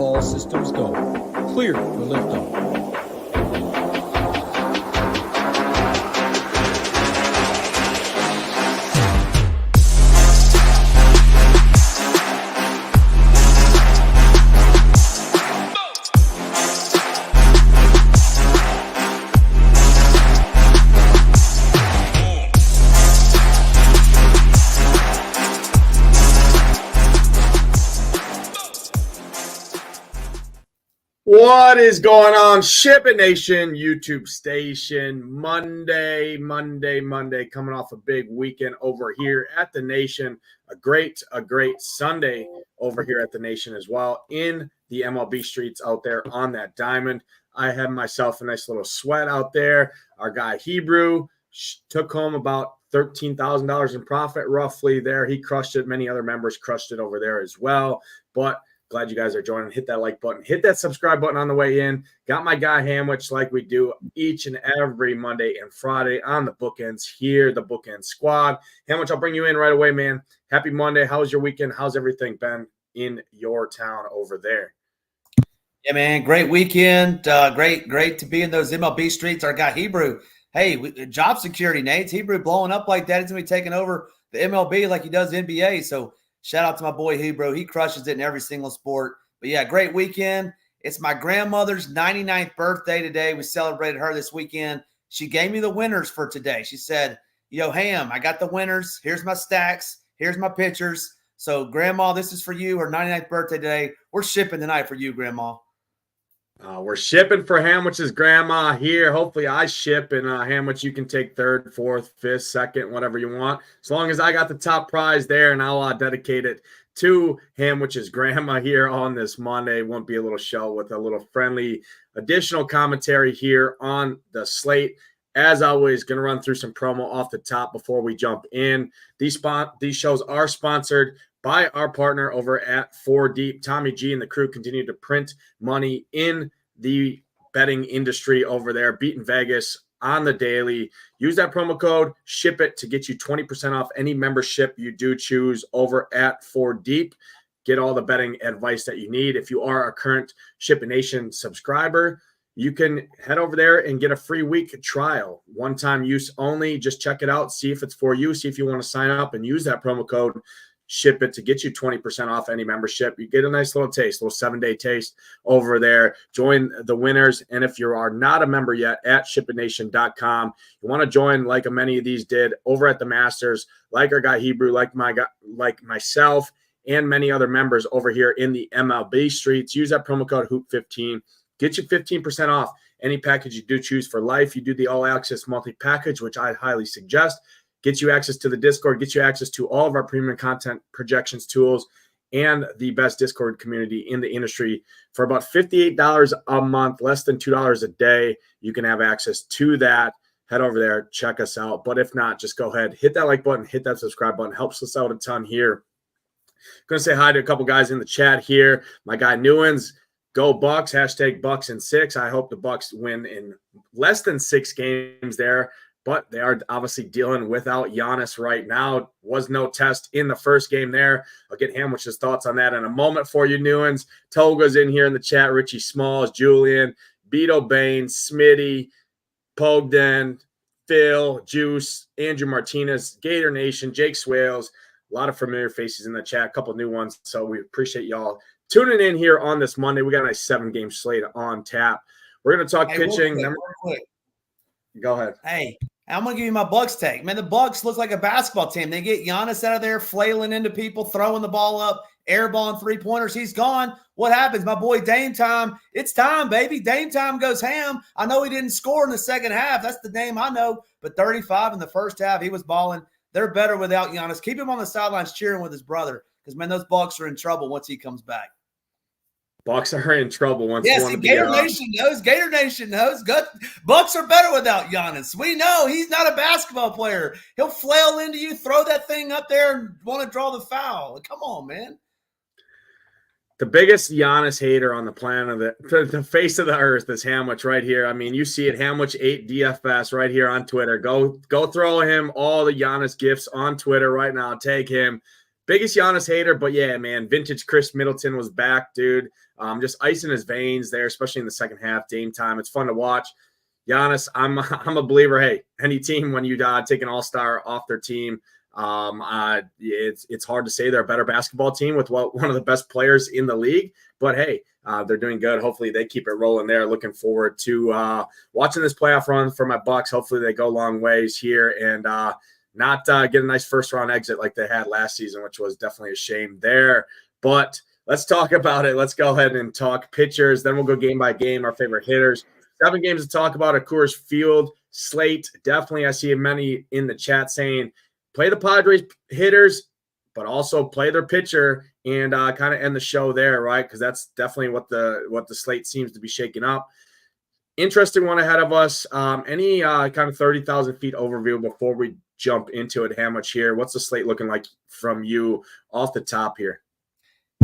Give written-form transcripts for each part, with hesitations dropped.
All systems go. Clear for liftoff. What is going on, SHIPIT Nation YouTube station? Monday, coming off a big weekend over here at the Nation. A great Sunday over here at the Nation as well in the MLB streets out there on that diamond. I had myself a nice little sweat out there. Our guy Hebrew took home about $13,000 in profit roughly there. He crushed it. Many other members crushed it over there as well. But glad you guys are joining. Hit that like button. Hit that subscribe button on the way in. Got my guy Hamwich like we do each and every Monday and Friday on the bookends here, the bookend squad. Hamwich, I'll bring you in right away, man. Happy Monday. How's your weekend? How's everything been in your town over there? Yeah, man. Great weekend. Great to be in those MLB streets. Our guy Hebrew. Hey, job security, Nate. Hebrew blowing up like that. He's going to be taking over the MLB like he does the NBA. So shout out to my boy Hebrew. He crushes it in every single sport. But, yeah, great weekend. It's my grandmother's 99th birthday today. We celebrated her this weekend. She gave me the winners for today. She said, yo, Ham, I got the winners. Here's my stacks. Here's my pictures. So, Grandma, this is for you. Her 99th birthday today. We're shipping tonight for you, Grandma. We're shipping for Hamwich's grandma here. Hopefully I ship, and Hamwich, you can take third, fourth, fifth, second, whatever you want. As long as I got the top prize there, and I'll dedicate it to Hamwich's grandma here on this Monday. It won't be a little show with a little friendly additional commentary here on the slate. As always, going to run through some promo off the top before we jump in. These shows are sponsored by our partner over at 4Deep. Tommy G and the crew continue to print money in the betting industry over there, beating Vegas on the daily. Use that promo code SHIPIT to get you 20% off any membership you do choose over at 4Deep. Get all the betting advice that you need. If you are a current SHIPIT Nation subscriber, you can head over there and get a free week trial. One-time use only. Just check it out. See if it's for you. See if you want to sign up and use that promo code SHIPIT to get you 20% off any membership. You get a nice little taste, little 7-day taste over there. Join the winners. And if you are not a member yet at SHIPITNation.com, you want to join like many of these did over at the Masters, like our guy Hebrew, like myself, and many other members over here in the MLB streets. Use that promo code HOOP15. Get you 15% off any package you do choose for life. You do the all access monthly package, which I highly suggest. Get you access to the Discord, get you access to all of our premium content projections tools and the best Discord community in the industry for about $58 a month, less than $2 a day. You can have access to that. Head over there, check us out. But if not, just go ahead, hit that like button, hit that subscribe button. Helps us out a ton here. Going to say hi to a couple guys in the chat here. My guy Newens, go Bucks, hashtag Bucks in 6. I hope the Bucks win in less than 6 games there. But they are obviously dealing without Giannis right now. Was no test in the first game there. I'll get Hamwich's thoughts on that in a moment for you, Newens. Toga's in here in the chat. Richie Smalls, Julian, Beto Bain, Smitty, Pogden, Phil, Juice, Andrew Martinez, Gator Nation, Jake Swales. A lot of familiar faces in the chat. A couple new ones. So we appreciate y'all tuning in here on this Monday. We got a nice 7-game slate on tap. We're going to talk pitching. Real quick. Go ahead. Hey, I'm going to give you my Bucks take. Man, the Bucks look like a basketball team. They get Giannis out of there, flailing into people, throwing the ball up, airballing three-pointers. He's gone. What happens? My boy Dame Time. It's time, baby. Dame Time goes ham. I know he didn't score in the second half. That's the Dame I know. But 35 in the first half, he was balling. They're better without Giannis. Keep him on the sidelines cheering with his brother because, man, those Bucks are in trouble once he comes back. Bucks are in trouble once. Yes, Gator Nation knows. Gator Nation knows. Bucks are better without Giannis. We know he's not a basketball player. He'll flail into you, throw that thing up there, and want to draw the foul. Come on, man. The biggest Giannis hater on the planet, the face of the earth, is Hamwich right here. I mean, you see it, Hamwich 8 DFS right here on Twitter. Go throw him all the Giannis gifts on Twitter right now. Take him. biggest Giannis hater, but yeah, man, vintage Chris Middleton was back, dude. Just icing his veins there, especially in the second half, Dame time. It's fun to watch. Giannis, I'm a believer. Hey, any team when you take an all-star off their team, it's hard to say they're a better basketball team with one of the best players in the league. But hey, they're doing good. Hopefully they keep it rolling there. Looking forward to watching this playoff run for my Bucks. Hopefully they go long ways here and not get a nice first-round exit like they had last season, which was definitely a shame there. But let's talk about it. Let's go ahead and talk pitchers. Then we'll go game by game, our favorite hitters. 7 games to talk about at Coors Field. Slate, definitely I see many in the chat saying play the Padres hitters, but also play their pitcher and kind of end the show there, right? Because that's definitely what the slate seems to be shaking up. Interesting one ahead of us. Any kind of 30,000 feet overview before we jump into it, Hamwich here? What's the slate looking like from you off the top here?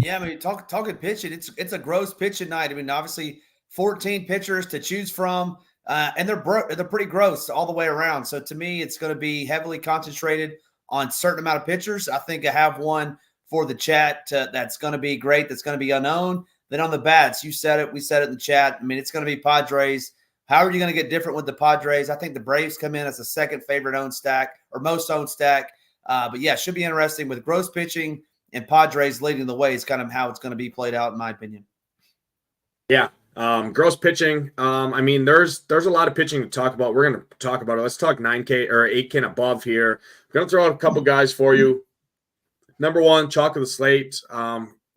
Yeah, I mean, talking pitching, it's a gross pitching night. I mean, obviously 14 pitchers to choose from, and they're pretty gross all the way around. So to me, it's going to be heavily concentrated on a certain amount of pitchers. I think I have one for the chat that's going to be great, that's going to be unknown. Then on the bats, you said it, we said it in the chat. I mean, it's going to be Padres. How are you going to get different with the Padres? I think the Braves come in as the second favorite owned stack or most owned stack. But yeah, should be interesting with gross pitching and Padres leading the way is kind of how it's going to be played out, in my opinion. Yeah. Gross pitching. I mean, there's a lot of pitching to talk about. We're going to talk about it. Let's talk 9K or 8K and above here. I'm going to throw out a couple guys for you. Number one, chalk of the slate.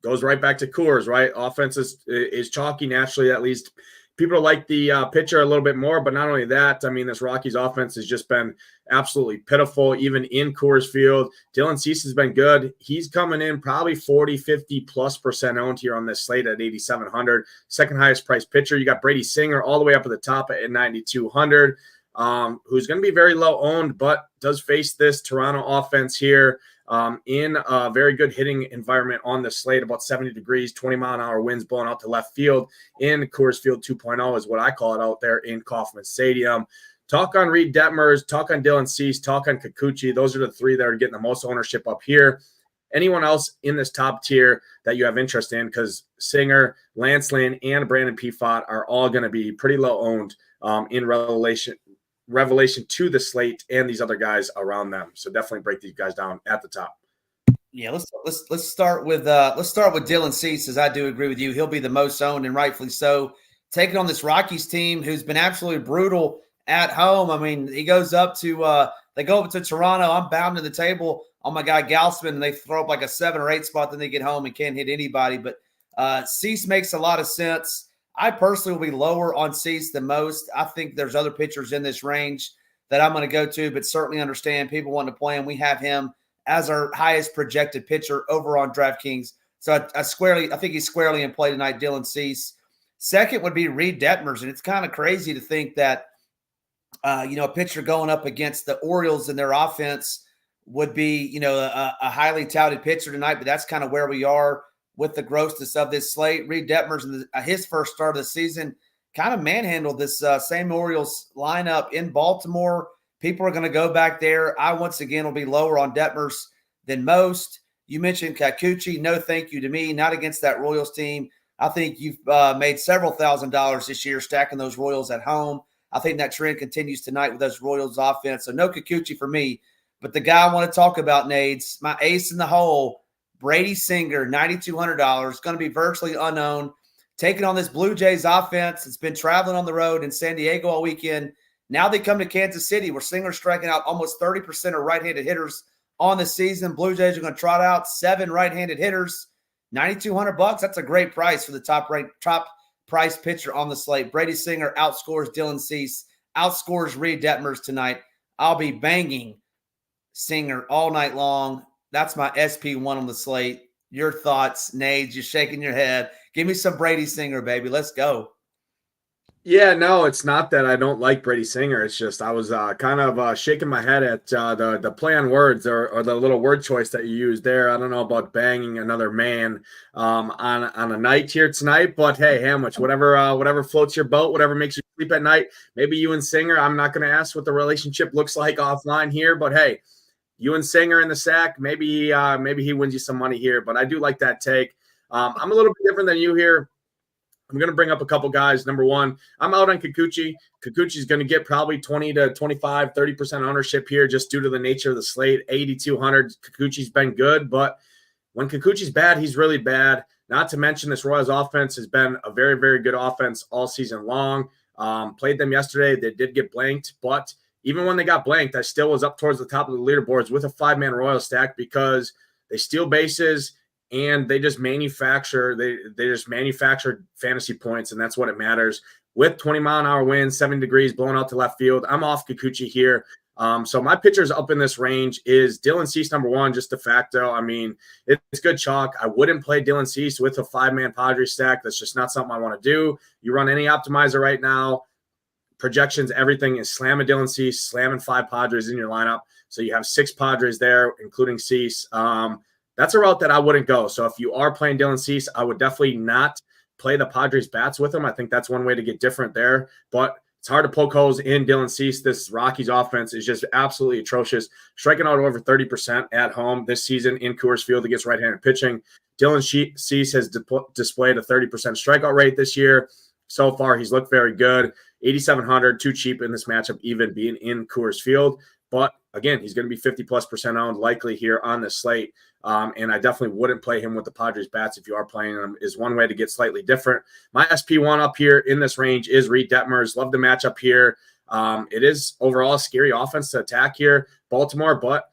Goes right back to Coors, right? Offense is chalky naturally, at least. People like the pitcher a little bit more, but not only that, I mean, this Rockies offense has just been absolutely pitiful, even in Coors Field. Dylan Cease has been good. He's coming in probably 40, 50+% owned here on this slate at 8,700. Second highest priced pitcher. You got Brady Singer all the way up at the top at 9,200, who's going to be very low owned, but does face this Toronto offense here. In a very good hitting environment on the slate, about 70 degrees, 20-mile-an-hour winds blowing out to left field in Coors Field 2.0 is what I call it out there in Kauffman Stadium. Talk on Reed Detmers, talk on Dylan Cease, talk on Kikuchi. Those are the 3 that are getting the most ownership up here. Anyone else in this top tier that you have interest in? Because Singer, Lance Lynn, and Brandon Pfaadt are all going to be pretty low owned in revelation to the slate and these other guys around them. So definitely break these guys down at the top. Yeah, let's start with Dylan Cease, as I do agree with you. He'll be the most owned and rightfully so. Taking on this Rockies team who's been absolutely brutal at home. I mean, he goes up to they go up to Toronto. I'm bound to the table on my guy Gausman, and they throw up like a 7 or 8 spot, then they get home and can't hit anybody. But Cease makes a lot of sense. I personally will be lower on Cease than most. I think there's other pitchers in this range that I'm going to go to, but certainly understand people want to play him. We have him as our highest projected pitcher over on DraftKings. So I think he's squarely in play tonight, Dylan Cease. Second would be Reed Detmers, and it's kind of crazy to think that a pitcher going up against the Orioles and their offense would be, a highly touted pitcher tonight, but that's kind of where we are with the grossness of this slate. Reed Detmers, in his first start of the season, kind of manhandled this same Orioles lineup in Baltimore. People are going to go back there. I, once again, will be lower on Detmers than most. You mentioned Kikuchi. No thank you to me. Not against that Royals team. I think you've made several $1,000s this year stacking those Royals at home. I think that trend continues tonight with those Royals offense. So no Kikuchi for me. But the guy I want to talk about, Nades, my ace in the hole, Brady Singer, $9,200, going to be virtually unknown, taking on this Blue Jays offense. It's been traveling on the road in San Diego all weekend. Now they come to Kansas City, where Singer's striking out almost 30% of right-handed hitters on the season. Blue Jays are going to trot out 7 right-handed hitters. $9,200. That's a great price for the top price pitcher on the slate. Brady Singer outscores Dylan Cease, outscores Reed Detmers tonight. I'll be banging Singer all night long. That's my SP1 on the slate. Your thoughts, Nades? You're shaking your head. Give me some Brady Singer, baby. Let's go. Yeah, no, it's not that I don't like Brady Singer. It's just I was kind of shaking my head at the play on words or the little word choice that you used there. I don't know about banging another man on a night here tonight, but hey, Hamwich, whatever floats your boat, whatever makes you sleep at night. Maybe you and Singer. I'm not going to ask what the relationship looks like offline here, but hey, you and Singer in the sack, maybe he wins you some money here. But I do like that take. I'm a little bit different than you here. I'm going to bring up a couple guys. Number one, I'm out on Kikuchi. Kikuchi's going to get probably 20 to 25, 30% ownership here just due to the nature of the slate. 8,200. Kikuchi's been good, but when Kikuchi's bad, he's really bad. Not to mention this Royals offense has been a very, very good offense all season long. Played them yesterday. They did get blanked, but even when they got blanked, I still was up towards the top of the leaderboards with a 5-man Royals stack because they steal bases and they just manufacture fantasy points, and that's what it matters. With 20-mile-an-hour winds, 70 degrees, blowing out to left field, I'm off Kikuchi here. So my pitchers up in this range is Dylan Cease, number one, just de facto. I mean, it's good chalk. I wouldn't play Dylan Cease with a 5-man Padres stack. That's just not something I want to do. You run any optimizer right now, projections, everything is slamming Dylan Cease, slamming 5 Padres in your lineup. So you have 6 Padres there, including Cease. That's a route that I wouldn't go. So if you are playing Dylan Cease, I would definitely not play the Padres bats with him. I think that's one way to get different there. But it's hard to poke holes in Dylan Cease. This Rockies offense is just absolutely atrocious, striking out over 30% at home this season in Coors Field against right-handed pitching. Dylan Cease has displayed a 30% strikeout rate this year. So far, he's looked very good. 8,700, too cheap in this matchup, even being in Coors Field. But again, he's going to be 50+% owned likely here on the slate. And I definitely wouldn't play him with the Padres bats if you are playing him, is one way to get slightly different. My SP1 up here in this range is Reed Detmers. Love the matchup here. It is overall a scary offense to attack here, Baltimore, but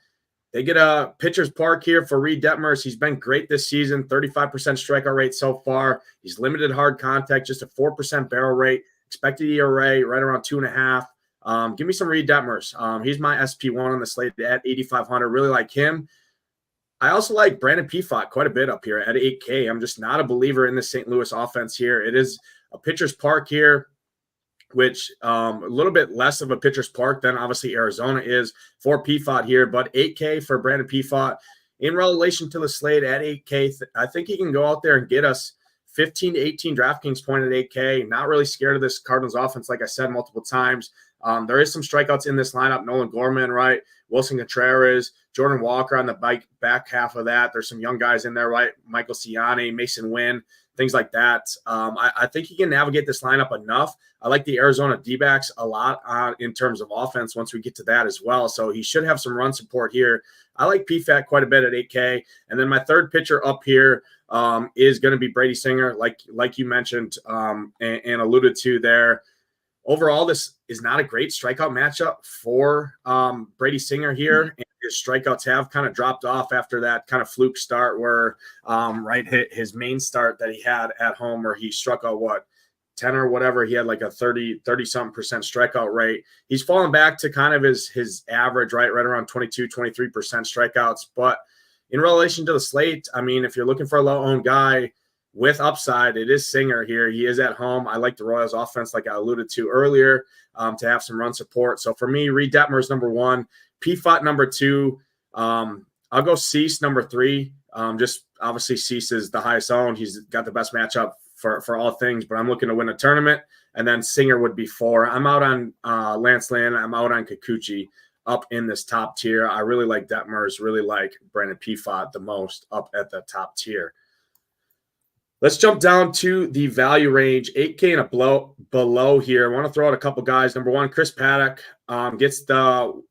they get a pitcher's park here for Reed Detmers. He's been great this season, 35% strikeout rate so far. He's limited hard contact, just a 4% barrel rate, expected ERA right around 2.5. Give me some Reed Detmers. He's my SP1 on the slate at 8,500. Really like him. I also like Brandon Pfaadt quite a bit up here at 8K. I'm just not a believer in the St. Louis offense here. It is a pitcher's park here, which a little bit less of a pitcher's park than obviously Arizona is for Pfaadt here, but 8K for Brandon Pfaadt in relation to the slate at 8K. I think he can go out there and get us 15 to 18 DraftKings point at 8K. Not really scared of this Cardinals offense, like I said multiple times. There is some strikeouts in this lineup. Nolan Gorman, right? Wilson Contreras, Jordan Walker on the back half of that. There's some young guys in there, right? Michael Ciani, Mason Wynn, things like that. I think he can navigate this lineup enough. I like the Arizona D-backs a lot in terms of offense once we get to that as well. So he should have some run support here. I like PFAT quite a bit at 8K. And then my third pitcher up here is going to be Brady Singer, like you mentioned and alluded to there. Overall, this is not a great strikeout matchup for Brady Singer here. And his strikeouts have kind of dropped off after that kind of fluke start where, his main start that he had at home where he struck out, 10 or whatever. He had like a 30-something percent strikeout rate. He's fallen back to kind of his average, right around 22, 23% strikeouts. But in relation to the slate, I mean, if you're looking for a low-owned guy with upside, it is Singer here. He is at home. I like the Royals offense, like I alluded to earlier, to have some run support. So for me, Reed Detmers number 1, Pfaadt number 2. I'll go Cease number 3. Just obviously Cease is the highest owned. He's got the best matchup for all things, but I'm looking to win a tournament. And then Singer would be 4. I'm out on Lance Lynn. I'm out on Kikuchi up in this top tier. I really like Detmers, really like Brandon Pfaadt the most up at the top tier. Let's jump down to the value range, 8K and below here. I want to throw out a couple guys. Number 1, Chris Paddock gets the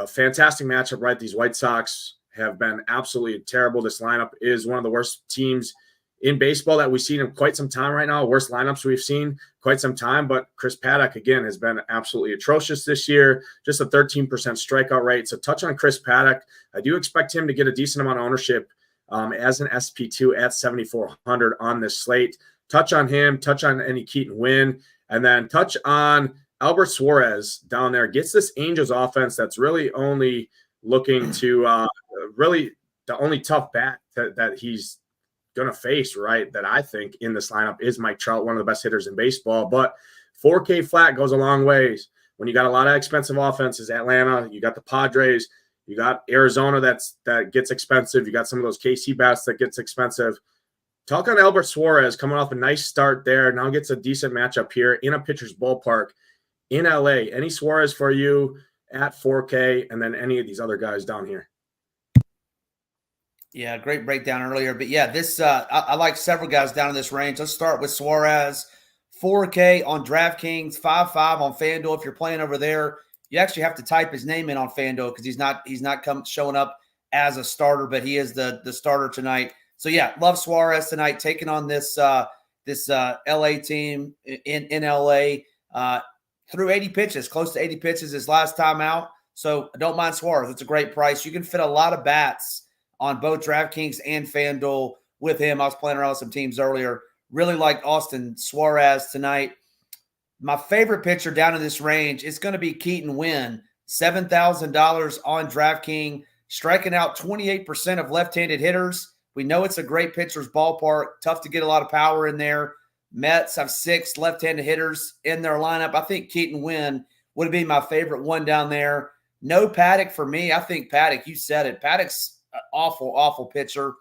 fantastic matchup, right? These White Sox have been absolutely terrible. This lineup is one of the worst teams in baseball that we've seen in quite some time right now. Worst lineups we've seen quite some time. But Chris Paddock, again, has been absolutely atrocious this year. Just a 13% strikeout rate. So touch on Chris Paddock. I do expect him to get a decent amount of ownership as an SP2 at 7,400 on this slate. Touch on him, touch on any Keaton Wynn, and then touch on Albert Suarez down there. Gets this Angels offense that's really only looking to really the only tough bat that he's going to face, right, that I think in this lineup is Mike Trout, one of the best hitters in baseball. But 4K flat goes a long ways. When you got a lot of expensive offenses, Atlanta, you got the Padres, you got Arizona that gets expensive. You got some of those KC bats that gets expensive. Talk on Albert Suarez coming off a nice start there. Now gets a decent matchup here in a pitcher's ballpark in LA. Any Suarez for you at 4K, and then any of these other guys down here? Yeah, great breakdown earlier. But yeah, this I like several guys down in this range. Let's start with Suarez, 4K on DraftKings, 5.5 on FanDuel. If you're playing over there, you actually have to type his name in on FanDuel because he's not showing up as a starter, but he is the starter tonight. So yeah, love Suarez tonight, taking on this LA team in LA. Threw 80 pitches, close to 80 pitches his last time out. So I don't mind Suarez. It's a great price. You can fit a lot of bats on both DraftKings and FanDuel with him. I was playing around with some teams earlier. Really like Austin Suarez tonight. My favorite pitcher down in this range is going to be Keaton Winn, $7,000 on DraftKings, striking out 28% of left-handed hitters. We know it's a great pitcher's ballpark. Tough to get a lot of power in there. Mets have 6 left-handed hitters in their lineup. I think Keaton Winn would be my favorite one down there. No Paddock for me. I think Paddock, you said it. Paddock's an awful pitcher.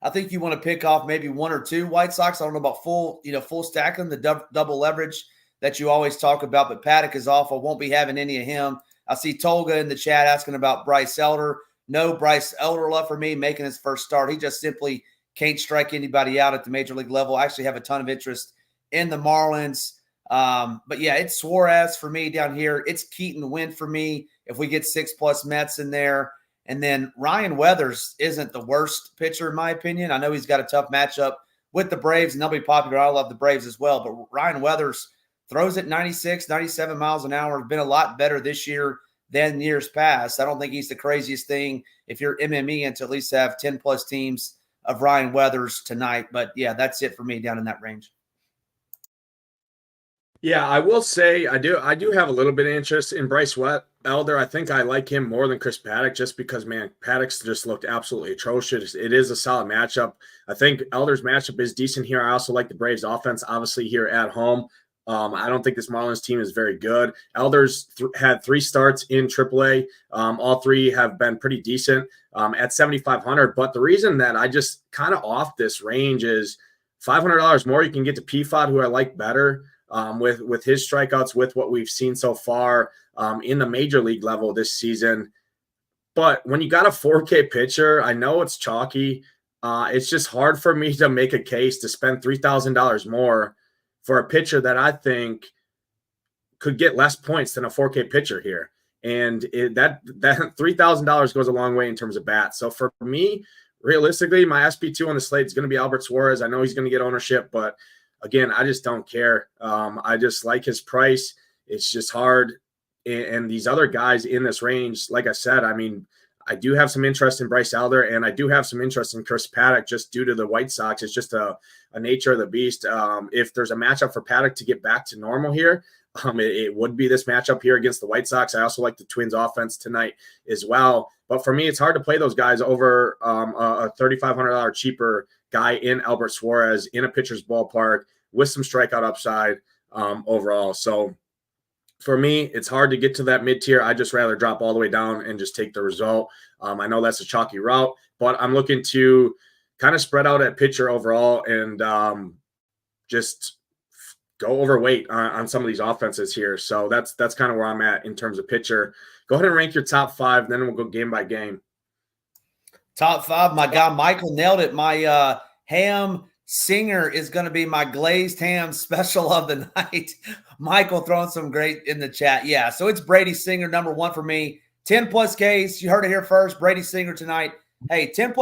I think you want to pick off maybe 1 or 2 White Sox. I don't know about full stacking, the double leverage that you always talk about, but Paddock is awful. Won't be having any of him. I see Tolga in the chat asking about Bryce Elder. No Bryce Elder love for me making his first start. He just simply can't strike anybody out at the major league level. I actually have a ton of interest in the Marlins. But yeah, it's Suarez for me down here. It's Keaton Winn for me if we get 6+ Mets in there. And then Ryan Weathers isn't the worst pitcher, in my opinion. I know he's got a tough matchup with the Braves, and they'll be popular. I love the Braves as well. But Ryan Weathers throws at 96, 97 miles an hour. Been a lot better this year than years past. I don't think he's the craziest thing if you're MME and to at least have 10+ teams of Ryan Weathers tonight. But, yeah, that's it for me down in that range. Yeah, I will say I do have a little bit of interest in Bryce Elder. I think I like him more than Chris Paddock just because, man, Paddock's just looked absolutely atrocious. It is a solid matchup. I think Elder's matchup is decent here. I also like the Braves offense, obviously, here at home. I don't think this Marlins team is very good. Elder's had 3 starts in AAA. All 3 have been pretty decent at 7,500. But the reason that I just kind of off this range is $500 more. You can get to PFOD, who I like better. With his strikeouts, with what we've seen so far in the major league level this season. But when you got a 4K pitcher, I know it's chalky. It's just hard for me to make a case to spend $3,000 more for a pitcher that I think could get less points than a 4K pitcher here. And that $3,000 goes a long way in terms of bats. So for me, realistically, my SP2 on the slate is going to be Albert Suarez. I know he's going to get ownership, but again, I just don't care. I just like his price. It's just hard. And these other guys in this range, like I said, I mean, I do have some interest in Bryce Elder, and I do have some interest in Chris Paddock just due to the White Sox. It's just a nature of the beast. If there's a matchup for Paddock to get back to normal here, it would be this matchup here against the White Sox. I also like the Twins offense tonight as well. But for me, it's hard to play those guys over a $3,500 cheaper guy in Albert Suarez in a pitcher's ballpark with some strikeout upside overall. So for me, it's hard to get to that mid-tier. I just rather drop all the way down and just take the result. I know that's a chalky route, but I'm looking to kind of spread out at pitcher overall and just go overweight on some of these offenses here. So that's kind of where I'm at in terms of pitcher. Go ahead and rank your top 5, then we'll go game by game. Top 5, my guy Michael nailed it. My ham Singer is going to be my glazed ham special of the night. Michael throwing some great in the chat. Yeah, so it's Brady Singer, number 1 for me. 10+ Ks. You heard it here first. Brady Singer tonight. Hey, 10+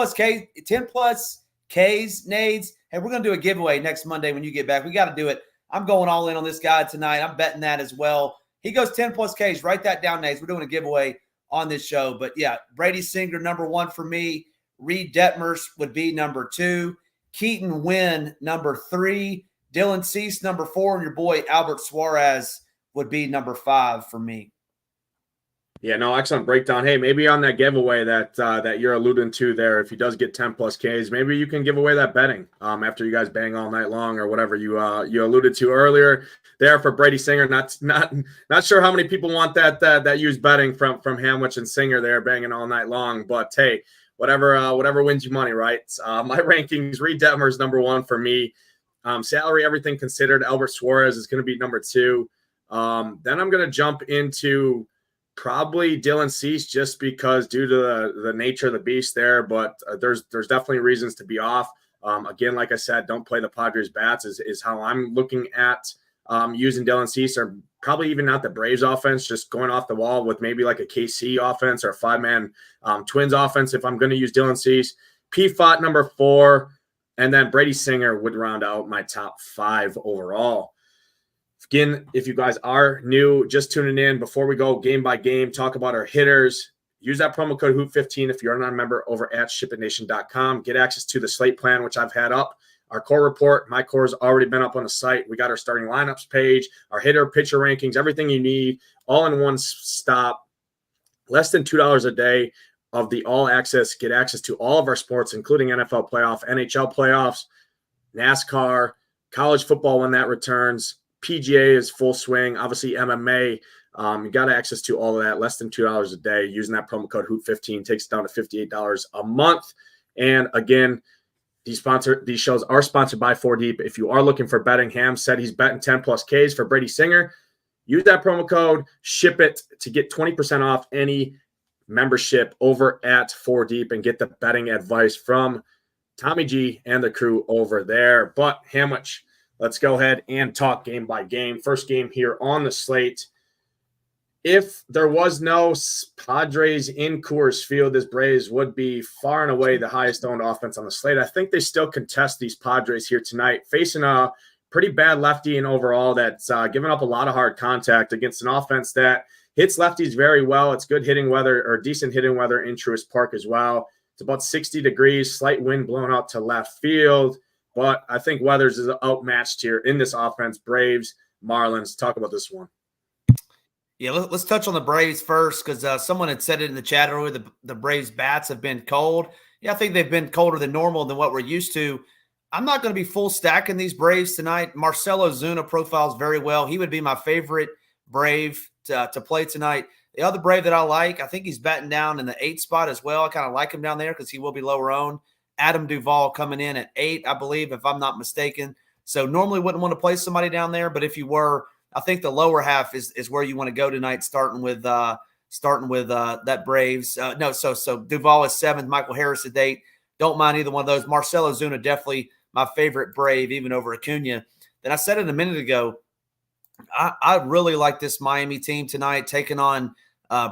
Ks, Nades. Hey, we're going to do a giveaway next Monday when you get back. We got to do it. I'm going all in on this guy tonight. I'm betting that as well. He goes 10+ Ks. Write that down, Nades. We're doing a giveaway on this show. But, yeah, Brady Singer, number 1 for me. Reed Detmers would be number 2. Keaton Winn, number 3. Dylan Cease, number 4. And your boy Albert Suarez would be number 5 for me. Yeah, no, excellent breakdown. Hey, maybe on that giveaway that you're alluding to there, if he does get 10+ Ks, maybe you can give away that betting after you guys bang all night long or whatever you alluded to earlier there for Brady Singer. Not sure how many people want that use betting from Hamwich and Singer there banging all night long, but hey, whatever wins you money, right? My rankings: Reed Detmers number 1 for me. Salary, everything considered, Albert Suarez is going to be number 2. Then I'm going to jump into Probably Dylan Cease, just because due to the nature of the beast there, but there's definitely reasons to be off. Again, like I said, don't play the Padres bats is how I'm looking at using Dylan Cease, or probably even not the Braves offense, just going off the wall with maybe like a KC offense or a 5-man Twins offense if I'm going to use Dylan Cease. Pfott number 4, and then Brady Singer would round out my top 5 overall. Again, if you guys are new, just tuning in, before we go game by game, talk about our hitters, use that promo code HOOP15 if you're not a member over at SHIPITNation.com. Get access to the slate plan, which I've had up. Our core report, my core has already been up on the site. We got our starting lineups page, our hitter, pitcher rankings, everything you need, all in one stop. Less than $2 a day of the all access. Get access to all of our sports, including NFL playoff, NHL playoffs, NASCAR, college football when that returns. PGA is full swing. Obviously, MMA. You got access to all of that. Less than $2 a day. Using that promo code HOOP15 takes it down to $58 a month. And again, these shows are sponsored by 4Deep. If you are looking for betting, Ham said he's betting 10 plus Ks for Brady Singer. Use that promo code, SHIPIT, to get 20% off any membership over at 4Deep and get the betting advice from Tommy G and the crew over there. But Hamwich, let's go ahead and talk game by game. First game here on the slate. If there was no Padres in Coors Field, this Braves would be far and away the highest owned offense on the slate. I think they still contest these Padres here tonight, facing a pretty bad lefty in overall that's given up a lot of hard contact against an offense that hits lefties very well. It's good hitting weather, or decent hitting weather in Truist Park as well. It's about 60 degrees, slight wind blowing out to left field. But I think Weathers is outmatched here in this offense. Braves, Marlins. Talk about this one. Yeah, let's touch on the Braves first, because someone had said it in the chat earlier, the Braves bats have been cold. Yeah, I think they've been colder than normal than what we're used to. I'm not going to be full stacking these Braves tonight. Marcell Ozuna profiles very well. He would be my favorite Brave to play tonight. The other Brave that I like, I think he's batting down in the 8th spot as well. I kind of like him down there because he will be lower owned. Adam Duvall coming in at 8, I believe, if I'm not mistaken. So normally wouldn't want to play somebody down there, but if you were, I think the lower half is where you want to go tonight, starting with that Braves. So Duvall is 7th, Michael Harris at 8. Don't mind either one of those. Marcell Ozuna, definitely my favorite Brave, even over Acuna. Then I said it a minute ago, I really like this Miami team tonight, taking on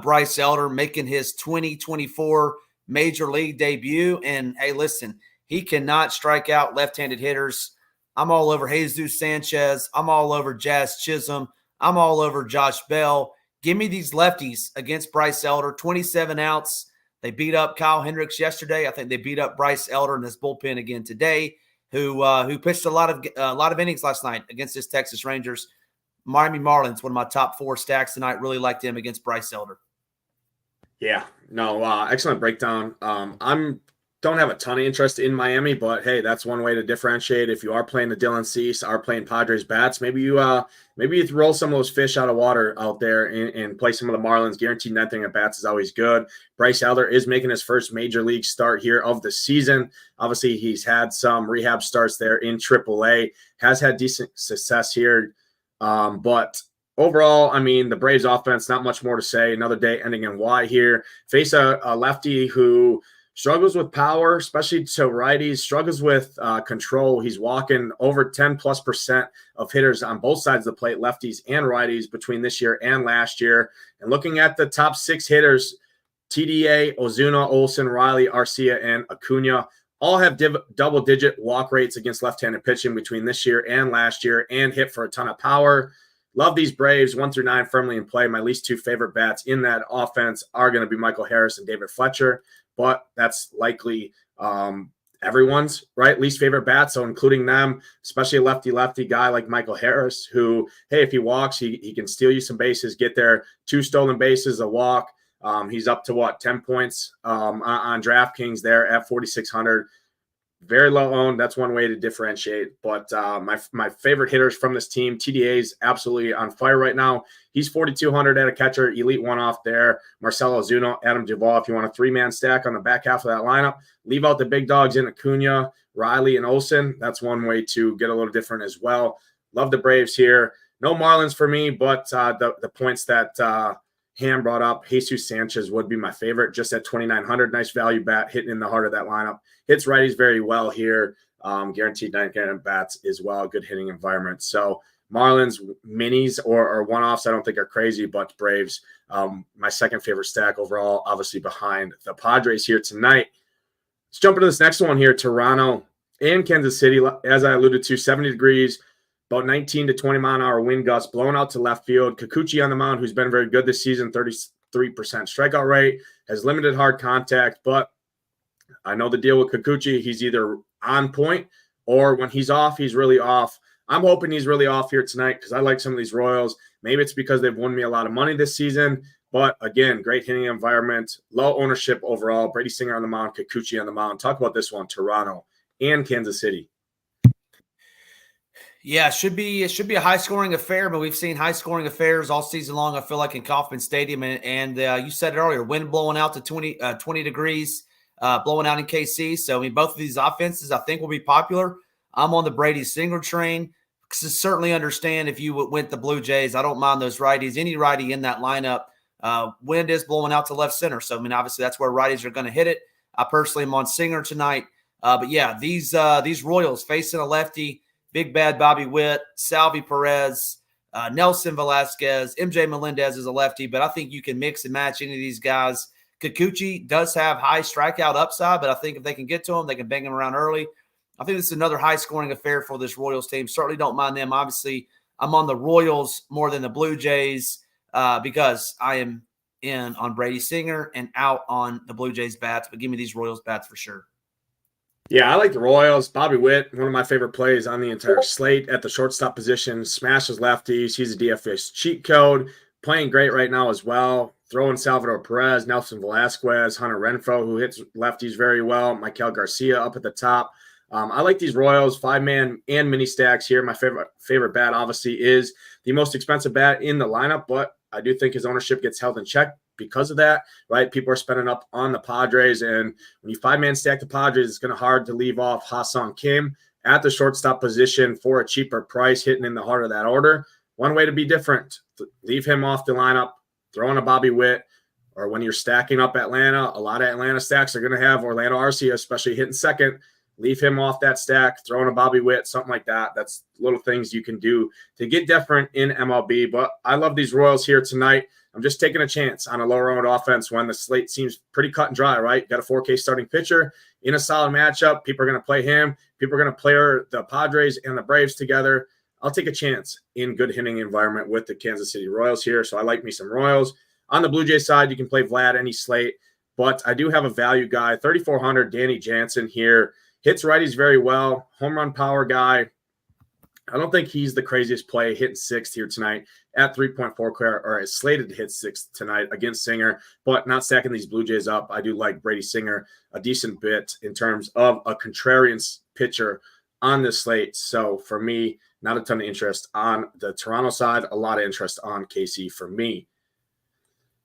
Bryce Elder, making his 2024 Major League debut. And, hey, listen, he cannot strike out left-handed hitters. I'm all over Jesus Sanchez. I'm all over Jazz Chisholm. I'm all over Josh Bell. Give me these lefties against Bryce Elder. 27 outs. They beat up Kyle Hendricks yesterday. I think they beat up Bryce Elder in his bullpen again today, who pitched a lot of innings last night against this Texas Rangers. Miami Marlins, one of my top 4 stacks tonight. Really liked him against Bryce Elder. Yeah, no, excellent breakdown. Don't have a ton of interest in Miami, but hey, that's one way to differentiate. If you are playing the Dylan Cease, are playing Padres bats, maybe you roll some of those fish out of water out there and play some of the Marlins. Guaranteed nothing at bats is always good. Bryce Elder is making his first major league start here of the season. Obviously, he's had some rehab starts there in AAA, has had decent success here. But overall, I mean, the Braves offense, not much more to say. Another day ending in Y here. Face a lefty who struggles with power, especially to righties, struggles with control. He's walking over 10+% of hitters on both sides of the plate, lefties and righties, between this year and last year. And looking at the top 6 hitters, TDA, Ozuna, Olsen, Riley, Arcia, and Acuna all have double-digit walk rates against left-handed pitching between this year and last year, and hit for a ton of power. Love these Braves, 1 through 9 firmly in play. My least 2 favorite bats in that offense are going to be Michael Harris and David Fletcher, but that's likely everyone's least favorite bat. So including them, especially a lefty guy like Michael Harris, who, hey, if he walks, he can steal you some bases, get there, 2 stolen bases, a walk. He's up to 10 points on DraftKings there at 4,600. Very low owned. That's one way to differentiate. But my favorite hitters from this team, TDA is absolutely on fire right now. He's 4,200 at a catcher, elite one off there. Marcell Ozuna, Adam Duvall. If you want a 3-man stack on the back half of that lineup, leave out the big dogs in Acuna, Riley, and Olsen. That's one way to get a little different as well. Love the Braves here. No Marlins for me, but the points that Ham brought up, Jesus Sanchez would be my favorite, just at 2,900. Nice value bat, hitting in the heart of that lineup. Hits righties very well here. Guaranteed 9 bats as well. Good hitting environment. So Marlins minis or one-offs I don't think are crazy, but Braves, my second favorite stack overall, obviously behind the Padres here tonight. Let's jump into this next one here. Toronto and Kansas City, as I alluded to, 70 degrees, about 19 to 20 mile an hour wind gusts, blown out to left field. Kikuchi on the mound, who's been very good this season, 33% strikeout rate, has limited hard contact, but I know the deal with Kikuchi. He's either on point or when he's off, he's really off. I'm hoping he's really off here tonight because I like some of these Royals. Maybe it's because they've won me a lot of money this season. But again, great hitting environment, low ownership overall. Brady Singer on the mound, Kikuchi on the mound. Talk about this one, Toronto and Kansas City. Yeah, it should be a high-scoring affair, but we've seen high-scoring affairs all season long, I feel like, in Kauffman Stadium. And you said it earlier, wind blowing out to 20 degrees, blowing out in KC. So, I mean, both of these offenses I think will be popular. I'm on the Brady Singer train. Certainly understand if you went the Blue Jays. I don't mind those righties. Any righty in that lineup, wind is blowing out to left center. So, I mean, obviously that's where righties are going to hit it. I personally am on Singer tonight. But, yeah, these Royals facing a lefty, Big Bad Bobby Witt, Salvi Perez, Nelson Velasquez, MJ Melendez is a lefty, but I think you can mix and match any of these guys. Kikuchi does have high strikeout upside, but I think if they can get to him, they can bang him around early. I think this is another high-scoring affair for this Royals team. Certainly don't mind them. Obviously, I'm on the Royals more than the Blue Jays because I am in on Brady Singer and out on the Blue Jays bats, but give me these Royals bats for sure. Yeah, I like the Royals. Bobby Witt, one of my favorite plays on the entire slate at the shortstop position. Smashes lefties. He's a DFS cheat code. Playing great right now as well. Throwing Salvador Perez, Nelson Velasquez, Hunter Renfroe, who hits lefties very well. Michael Garcia up at the top. I like these Royals, 5-man and mini stacks here. My favorite bat, obviously, is the most expensive bat in the lineup, but I do think his ownership gets held in check because of that, right? People are spending up on the Padres, and when you 5-man stack the Padres, it's going to be hard to leave off Ha-Seong Kim at the shortstop position for a cheaper price, hitting in the heart of that order. One way to be different, leave him off the lineup, throw in a Bobby Witt, or when you're stacking up Atlanta, a lot of Atlanta stacks are going to have Orlando Arcia, especially hitting second. Leave him off that stack, throw in a Bobby Witt, something like that. That's little things you can do to get different in MLB. But I love these Royals here tonight. I'm just taking a chance on a lower-owned offense when the slate seems pretty cut and dry, right? Got a 4K starting pitcher in a solid matchup. People are going to play him. People are going to play the Padres and the Braves together. I'll take a chance in good hitting environment with the Kansas City Royals here. So I like me some Royals. On the Blue Jays side, you can play Vlad any slate. But I do have a value guy, 3,400, Danny Jansen here. Hits righties very well. Home run power guy. I don't think he's the craziest play, hitting sixth here tonight at 3.4 or is slated to hit sixth tonight against Singer, but not stacking these Blue Jays up. I do like Brady Singer a decent bit in terms of a contrarian pitcher on this slate. So for me, not a ton of interest on the Toronto side, a lot of interest on KC for me.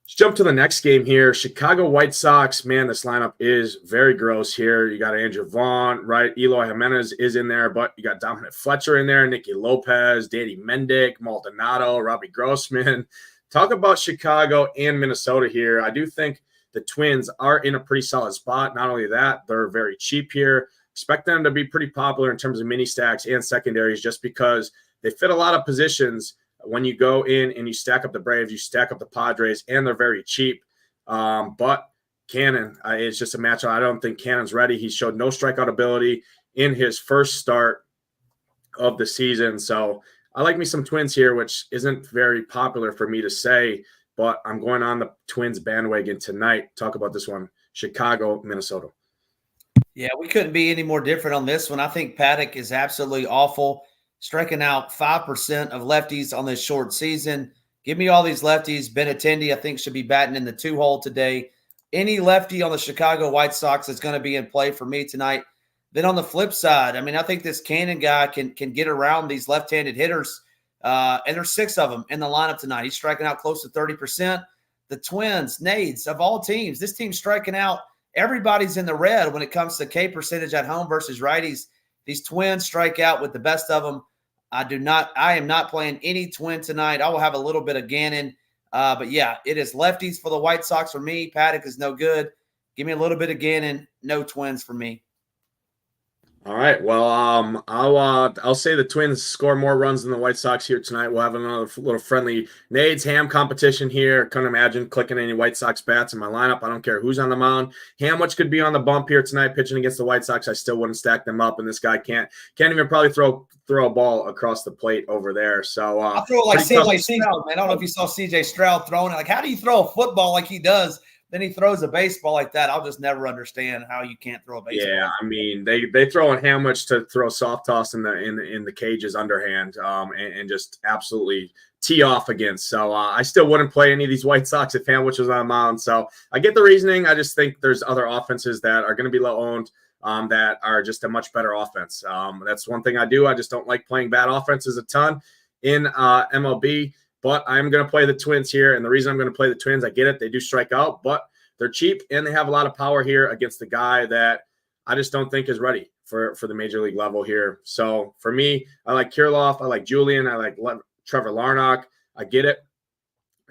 Let's jump to the next game here. Chicago White Sox. Man, this lineup is very gross here. You got Andrew Vaughn, right? Eloy Jimenez is in there, but you got Dominic Fletcher in there, Nicky Lopez, Danny Mendick, Maldonado, Robbie Grossman. Talk about Chicago and Minnesota here. I do think the Twins are in a pretty solid spot. Not only that, they're very cheap here. Expect them to be pretty popular in terms of mini stacks and secondaries just because they fit a lot of positions. When you go in and you stack up the Braves, you stack up the Padres, and they're very cheap. But Cannon is just a matchup. I don't think Cannon's ready. He showed no strikeout ability in his first start of the season. So I like me some Twins here, which isn't very popular for me to say, but I'm going on the Twins bandwagon tonight. Talk about this one, Chicago, Minnesota. Yeah, we couldn't be any more different on this one. I think Paddock is absolutely awful. Striking out 5% of lefties on this short season. Give me all these lefties. Benintendi, I think, should be batting in the 2-hole today. Any lefty on the Chicago White Sox is going to be in play for me tonight. Then on the flip side, I mean, I think this Cannon guy can get around these left-handed hitters, and there's 6 of them in the lineup tonight. He's striking out close to 30%. The Twins, Nades, of all teams, this team's striking out. Everybody's in the red when it comes to K percentage at home versus righties. These Twins strike out with the best of them. I am not playing any Twin tonight. I will have a little bit of Gannon. But yeah, it is lefties for the White Sox for me. Paddock is no good. Give me a little bit of Gannon. No Twins for me. All right. Well, I'll say the Twins score more runs than the White Sox here tonight. We'll have another little friendly Nades Ham competition here. Couldn't imagine clicking any White Sox bats in my lineup. I don't care who's on the mound. Hamwich could be on the bump here tonight, pitching against the White Sox. I still wouldn't stack them up, and this guy can't even probably throw a ball across the plate over there. So I'll throw it like CJ Stroud, man. I don't know if you saw CJ Stroud throwing it. Like, how do you throw a football like he does? Then he throws a baseball like that. I'll just never understand how you can't throw a baseball. Yeah, I mean they throw in Hamwich to throw soft toss in the cages underhand, and just absolutely tee off against. So I still wouldn't play any of these White Sox if Hamwich was on the mound. So I get the reasoning. I just think there's other offenses that are going to be low owned, that are just a much better offense. That's one thing I do. I just don't like playing bad offenses a ton in MLB. But I'm going to play the Twins here. And the reason I'm going to play the Twins, I get it. They do strike out, but they're cheap and they have a lot of power here against the guy that I just don't think is ready for the major league level here. So for me, I like Kirilloff. I like Julian. I like Trevor Larnach. I get it.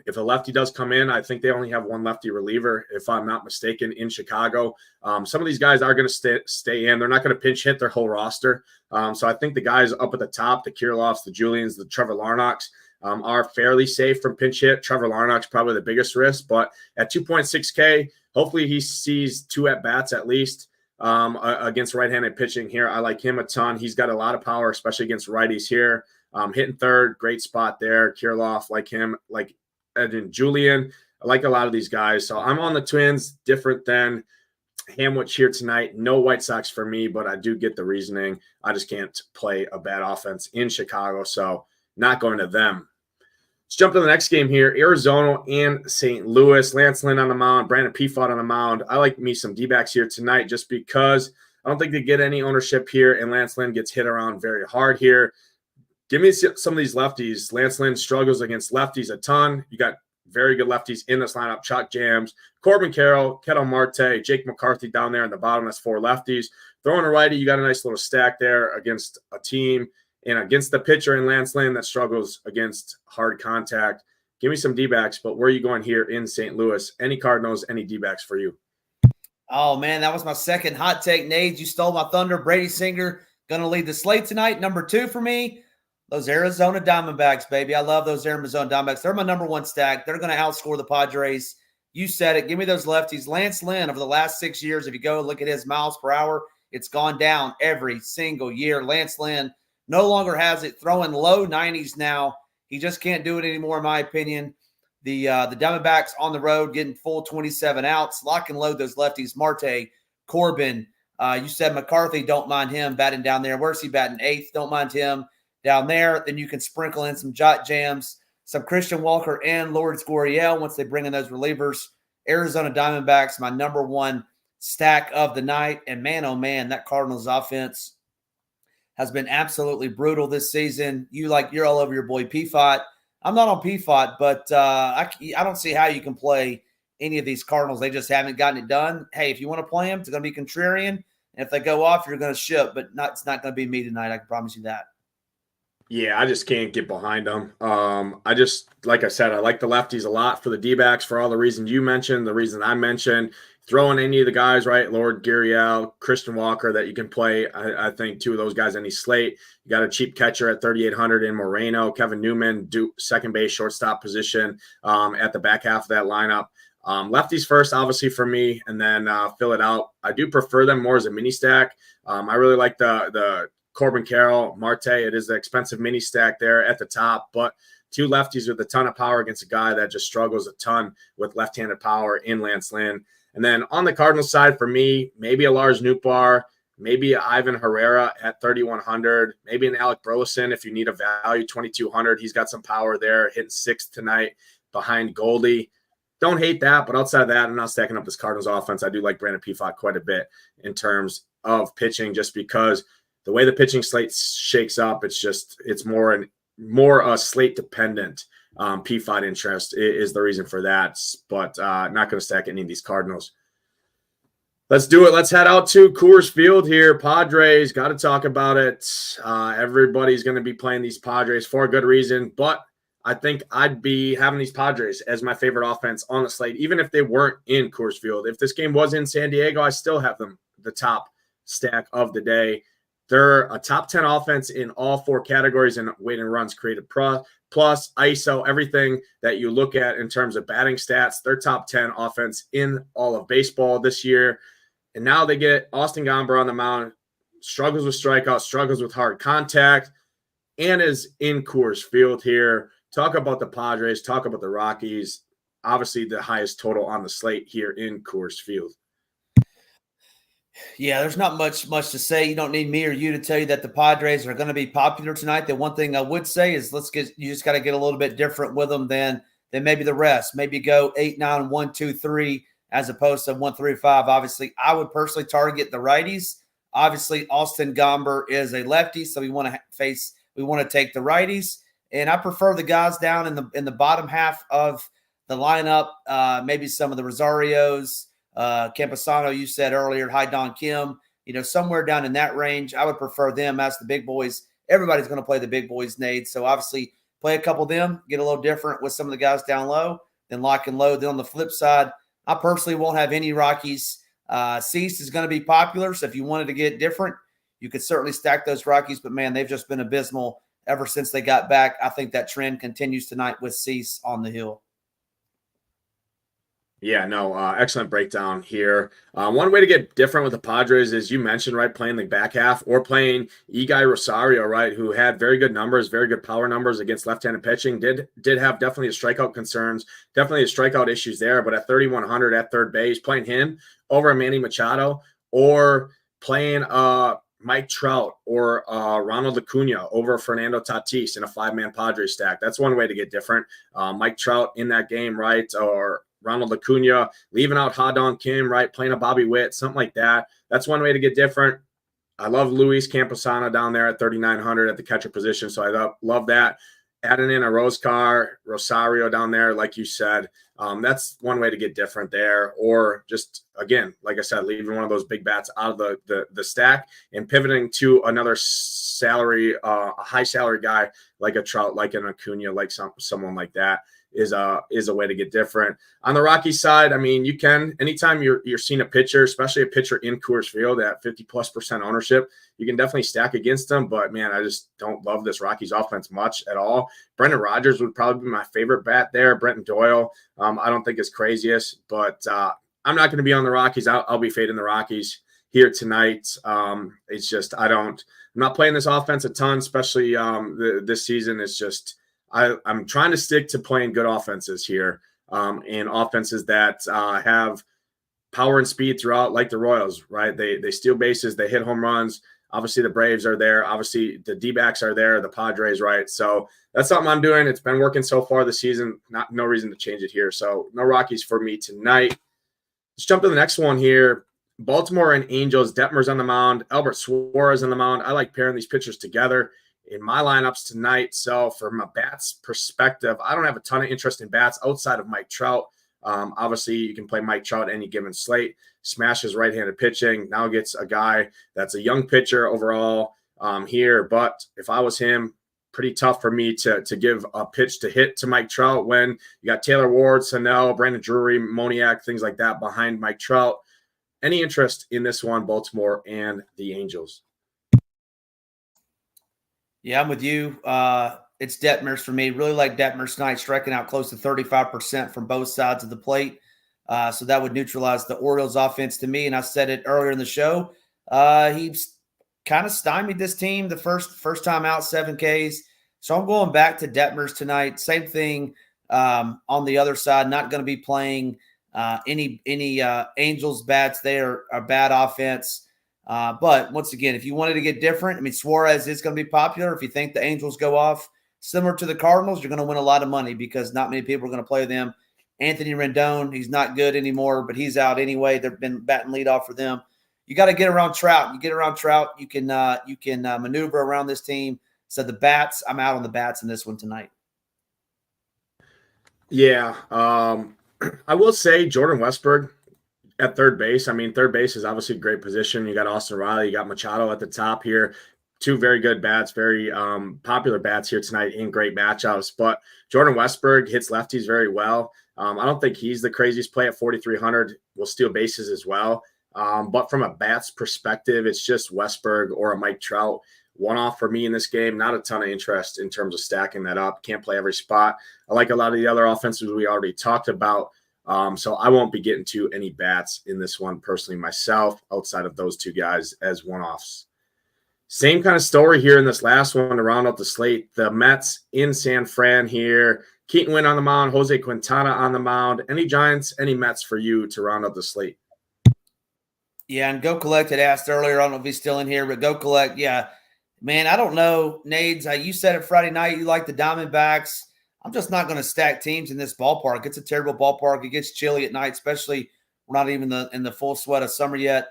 If a lefty does come in, I think they only have one lefty reliever, if I'm not mistaken, in Chicago. Some of these guys are going to stay in. They're not going to pinch hit their whole roster. So I think the guys up at the top, the Kirilloffs, the Julians, the Trevor Larnachs, are fairly safe from pinch hit. Trevor Larnach's probably the biggest risk, but at 2.6K, hopefully he sees 2 at-bats at least against right-handed pitching here. I like him a ton. He's got a lot of power, especially against righties here. Hitting third, great spot there. Kirilloff, like him, like Edwin Julian. I like a lot of these guys. So I'm on the Twins, different than Hamwich here tonight. No White Sox for me, but I do get the reasoning. I just can't play a bad offense in Chicago, so not going to them. Let's jump to the next game here. Arizona and St. Louis. Lance Lynn on the mound. Brandon Pfaadt on the mound. I like me some D-backs here tonight just because I don't think they get any ownership here, and Lance Lynn gets hit around very hard here. Give me some of these lefties. Lance Lynn struggles against lefties a ton. You got very good lefties in this lineup. Chuck Jams, Corbin Carroll, Ketel Marte, Jake McCarthy down there in the bottom. That's 4 lefties. Throwing a righty, you got a nice little stack there against a team and against the pitcher in Lance Lynn that struggles against hard contact. Give me some D-backs, but where are you going here in St. Louis? Any Cardinals, any D-backs for you? Oh, man, that was my second hot take. Nades, you stole my thunder. Brady Singer going to lead the slate tonight. Number 2 for me, those Arizona Diamondbacks, baby. I love those Arizona Diamondbacks. They're my number 1 stack. They're going to outscore the Padres. You said it. Give me those lefties. Lance Lynn, over the last 6 years, if you go look at his miles per hour, it's gone down every single year. Lance Lynn no longer has it, throwing low 90s now. He just can't do it anymore, in my opinion. The Diamondbacks on the road getting full 27 outs. Lock and load those lefties. Marte, Corbin. You said McCarthy, don't mind him batting down there. Where's he batting? 8th. Don't mind him down there. Then you can sprinkle in some Jot Jams, some Christian Walker and Lourdes Gurriel once they bring in those relievers. Arizona Diamondbacks, my number 1 stack of the night. And man, oh man, that Cardinals offense has been absolutely brutal this season. You're all over your boy Pfaadt. I'm not on Pfaadt, but I don't see how you can play any of these Cardinals. They just haven't gotten it done. Hey, if you want to play them, it's going to be contrarian. And if they go off, you're going to ship, but it's not going to be me tonight. I can promise you that. Yeah, I just can't get behind them. Like I said, I like the lefties a lot for the D-backs for all the reasons you mentioned, the reason I mentioned. Throwing any of the guys, right? Lord Gurriel, Christian Walker that you can play. I think 2 of those guys any slate. You got a cheap catcher at 3,800 in Moreno. Kevin Newman, second base, shortstop position at the back half of that lineup. Lefties first, obviously, for me, and then fill it out. I do prefer them more as a mini stack. I really like the Corbin Carroll, Marte. It is the expensive mini stack there at the top, but 2 lefties with a ton of power against a guy that just struggles a ton with left-handed power in Lance Lynn. And then on the Cardinals side, for me, maybe a Lars Nootbaar, maybe Ivan Herrera at 3,100, maybe an Alec Burleson if you need a value, 2,200. He's got some power there, hitting 6th tonight behind Goldie. Don't hate that, but outside of that, I'm not stacking up this Cardinals offense. I do like Brandon Pfaadt quite a bit in terms of pitching, just because the way the pitching slate shakes up, it's more slate dependent. Pfaadt interest is the reason for that, but not going to stack any of these Cardinals. Let's do it. Let's head out to Coors Field here. Padres, got to talk about it. Everybody's going to be playing these Padres for a good reason, but I think I'd be having these Padres as my favorite offense on the slate, even if they weren't in Coors Field. If this game was in San Diego, I still have them the top stack of the day. They're a top 10 offense in all 4 categories in weighted runs created plus ISO, everything that you look at in terms of batting stats. They're top 10 offense in all of baseball this year. And now they get Austin Gomber on the mound, struggles with strikeouts, struggles with hard contact, and is in Coors Field here. Talk about the Padres, talk about the Rockies. Obviously, the highest total on the slate here in Coors Field. Yeah, there's not much to say. You don't need me or you to tell you that the Padres are going to be popular tonight. The one thing I would say is you just got to get a little bit different with them than maybe the rest. Maybe go 8-9, 1-2-3 as opposed to 1-3-5. Obviously, I would personally target the righties. Obviously, Austin Gomber is a lefty, so we want to take the righties. And I prefer the guys down in the bottom half of the lineup, maybe some of the Rosarios, Camposano, you said earlier, Don Kim, somewhere down in that range. I would prefer them as the big boys. Everybody's going to play the big boys, Nate. So obviously play a couple of them, get a little different with some of the guys down low, then lock and load. Then on the flip side, I personally won't have any Rockies. Cease is going to be popular. So if you wanted to get different, you could certainly stack those Rockies. But, man, they've just been abysmal ever since they got back. I think that trend continues tonight with Cease on the hill. Yeah, no, excellent breakdown here. One way to get different with the Padres is you mentioned, right, playing the back half or playing Eguy Rosario, right, who had very good numbers, very good power numbers against left-handed pitching. Did have definitely a strikeout concerns, definitely a strikeout issues there, but at 3,100 at third base, playing him over Manny Machado or playing Mike Trout or Ronald Acuna over Fernando Tatis in a 5-man Padres stack. That's one way to get different. Mike Trout in that game, right, or Ronald Acuna, leaving out Don Kim, right, playing a Bobby Witt, something like that. That's one way to get different. I love Luis Camposano down there at 3,900 at the catcher position, so I love that. Adding in a Rosario down there, like you said, that's one way to get different there. Or just, again, like I said, leaving one of those big bats out of the stack and pivoting to another salary, a high salary guy like a Trout, like an Acuna, like someone like that. Is a way to get different. On the Rockies side, I mean, you can, anytime you're seeing a pitcher, especially a pitcher in Coors Field at 50+% ownership, you can definitely stack against them. But, man, I just don't love this Rockies offense much at all. Brendan Rodgers would probably be my favorite bat there. Brenton Doyle, I don't think is craziest, but I'm not going to be on the Rockies. I'll be fading the Rockies here tonight. It's just I'm not playing this offense a ton, especially this season. It's just I'm trying to stick to playing good offenses here, and offenses that have power and speed throughout, like the Royals, right? They steal bases, they hit home runs. Obviously, the Braves are there. Obviously, the D-backs are there, the Padres, right? So that's something I'm doing. It's been working so far this season. No reason to change it here. So no Rockies for me tonight. Let's jump to the next one here. Baltimore and Angels. Detmer's on the mound. Albert Suarez on the mound. I like pairing these pitchers together in my lineups tonight. So from a bats perspective, I don't have a ton of interest in bats outside of Mike Trout. Obviously, you can play Mike Trout any given slate, smashes right-handed pitching, now gets a guy that's a young pitcher overall here. But if I was him, pretty tough for me to give a pitch to hit to Mike Trout when you got Taylor Ward, Snell, Brandon Drury, Moniak, things like that behind Mike Trout. Any interest in this one, Baltimore and the Angels? Yeah, I'm with you. It's Detmers for me. Really like Detmers tonight, striking out close to 35% from both sides of the plate. So that would neutralize the Orioles offense to me. And I said it earlier in the show. He's kind of stymied this team the first time out, 7 Ks. So I'm going back to Detmers tonight. Same thing on the other side. Not going to be playing any Angels bats there. A bad offense. But once again, if you wanted to get different, I mean, Suarez is going to be popular. If you think the Angels go off similar to the Cardinals, you're going to win a lot of money because not many people are going to play them. Anthony Rendon, he's not good anymore, but he's out anyway. They've been batting leadoff for them. You got to get around Trout. You get around Trout, you can maneuver around this team. So the bats, I'm out on the bats in this one tonight. Yeah, I will say Jordan Westburg at third base. I mean, third base is obviously a great position. You got Austin Riley, you got Machado at the top here. two very good bats, very popular bats here tonight in great matchups. But Jordan Westburg hits lefties very well. I don't think he's the craziest play at 4,300. Will steal bases as well. But from a bats perspective, it's just Westburg or a Mike Trout. One off for me in this game. Not a ton of interest in terms of stacking that up. Can't play every spot. I like a lot of the other offenses we already talked about. So I won't be getting to any bats in this one personally myself, outside of those two guys as one-offs. Same kind of story here in this last one to round out the slate. The Mets in San Fran here. Keaton Winn on the mound, Jose Quintana on the mound. Any Giants, any Mets for you to round out the slate? Yeah, and Go Collect had asked earlier, I don't know if he's still in here, but Go Collect, yeah. Man, I don't know, Nades. You said it Friday night, you like the Diamondbacks. I'm just not going to stack teams in this ballpark. It's a terrible ballpark. It gets chilly at night, especially we're not even in the full sweat of summer yet.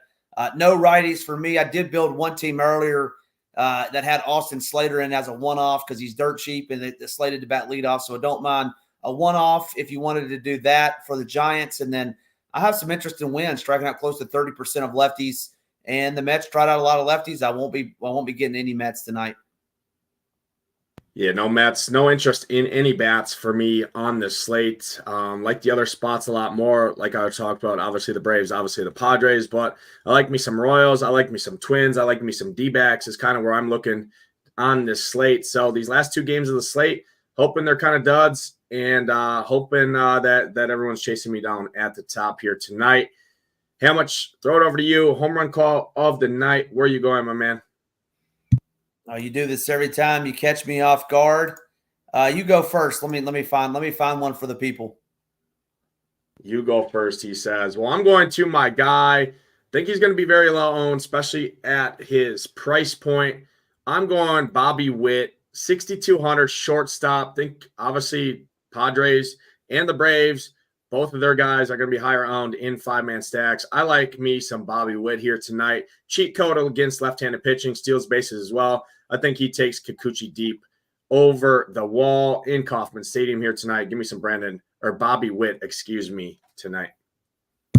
No righties for me. I did build one team earlier that had Austin Slater in as a one-off because he's dirt cheap and they slated to bat leadoff, so I don't mind a one-off if you wanted to do that for the Giants. And then I have some interest in Wynn, striking out close to 30% of lefties. And the Mets tried out a lot of lefties. I won't be getting any Mets tonight. Yeah, no Mets, no interest in any bats for me on this slate. Like the other spots a lot more, like I talked about, obviously the Braves, obviously the Padres, but I like me some Royals, I like me some Twins, I like me some D-backs is kind of where I'm looking on this slate. So these last two games of the slate, hoping they're kind of duds and hoping that everyone's chasing me down at the top here tonight. How much? Throw it over to you. Home run call of the night. Where are you going, my man? Oh, you do this every time you catch me off guard. You go first. Let me find one for the people. You go first, he says. Well, I'm going to my guy. I think he's going to be very low owned, especially at his price point. I'm going Bobby Witt, 6,200 shortstop. Think obviously Padres and the Braves. Both of their guys are going to be higher owned in five-man stacks. I like me some Bobby Witt here tonight. Cheat code against left-handed pitching, steals bases as well. I think he takes Kikuchi deep over the wall in Kauffman Stadium here tonight. Give me some Bobby Witt, tonight.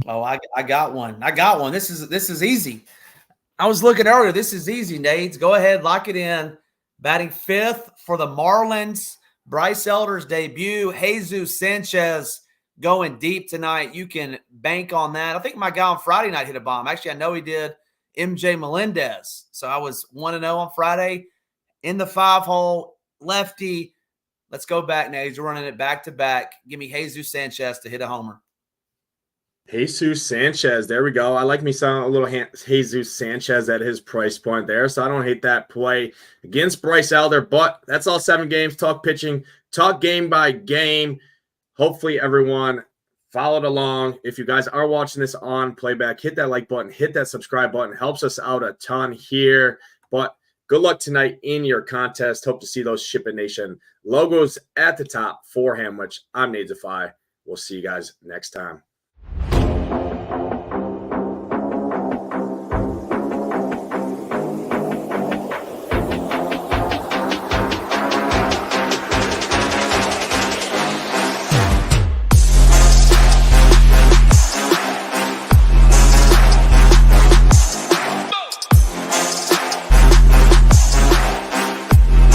Oh, I got one. This is easy. I was looking earlier. This is easy, Nades. Go ahead, lock it in. Batting fifth for the Marlins. Bryce Elder's debut. Jesus Sanchez going deep tonight. You can bank on that. I think my guy on Friday night hit a bomb. Actually, I know he did. MJ Melendez. So I was 1-0 on Friday in the 5-hole. Lefty. Let's go back, Nades. We're running it back to back. Give me Jesus Sanchez to hit a homer. Jesus Sanchez. There we go. I like me some a little Jesus Sanchez at his price point there. So I don't hate that play against Bryce Elder. But that's all 7 games. Talk pitching. Talk game by game. Hopefully everyone followed along. If you guys are watching this on playback, hit that like button, hit that subscribe button. Helps us out a ton here. But good luck tonight in your contest. Hope to see those SHIPIT Nation logos at the top for Hamwich. I'm Nadesify. We'll see you guys next time.